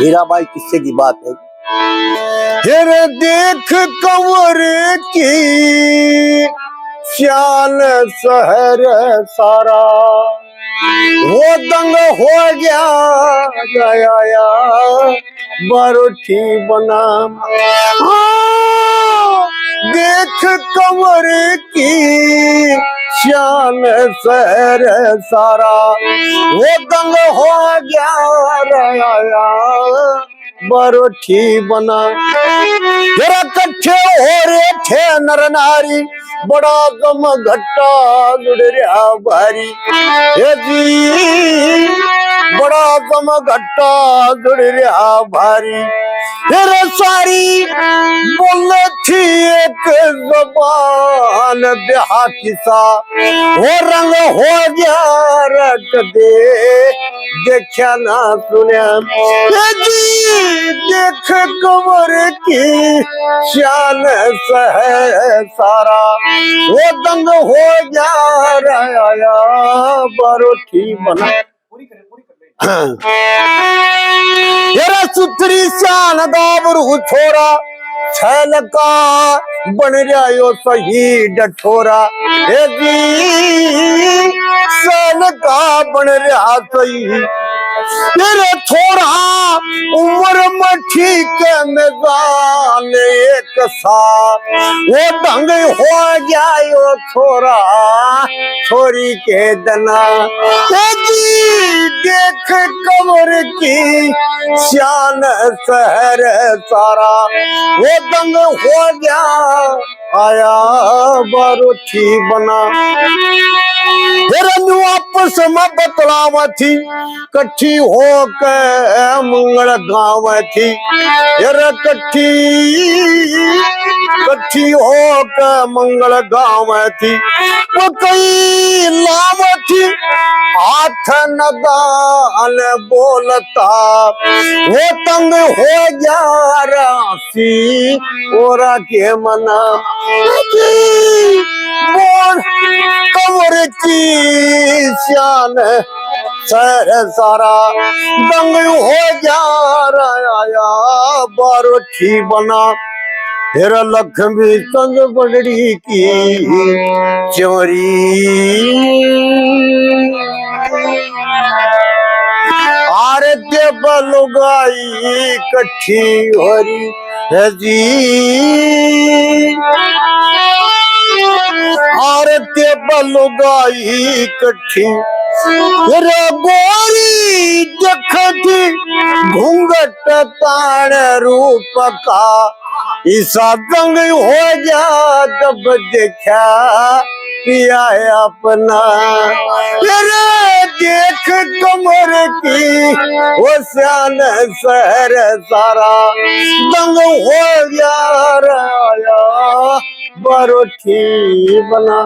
हीराबाई किस्से की बात है। फिर देख कंवर की शान शहर सारा, वो दंग हो गया बरूठी बना। देख कंवर की शान शहर सारा, वो दंग हो गया बरूठी बना। जरा कट्ठे हो रहे थे नर नारी, बड़ा गम घट्टा जुड़ रहा भारी। ये जी बड़ा गम घट्टा जुड़ रहा भारी। फिर सारी बोल थी एक जबान देहाती सा, वो रंग हो गया रट दे देखा ना सुना। देख कंवर की शान शहर सारा, वो दंग हो गया बरूठी बना। तेरा सुथरी शान दाबरू छोरा, छैल का बन जायो सही डठोरा। छैल का बन रहा सही तेरे थोड़ा उम्र में ठीक मैदान एक साथ, वो दंग हो जायो छोरा छोरी के दना। देख कंवर की शान शहर सारा, वो दंग हो गया आया बरूठी बना। आपस में बतलावा थी, कट्ठी हो के मंगल गाँव थी। कट्ठी हो के मंगल गाँव थी। वो कई लाभ थी हाथ नदान बोलता, वो तंग हो जा राशि और के मना। बोल कंवर की शान शहर सारा, दंग हो जा रहा बरूठी बना। फिर लक्ष्मी संग बगड़ी की चोरी, आरते बलुगाई कट्ठी हो रही है जी। आरते बलुगाई कट्ठी गोरी देखती घूंघट ताण रूप का, ईसा दंग हो जा जब देखा पिया अपना। देख कंवर की वो शान शहर सारा, दंग हो गया बरूठी बना।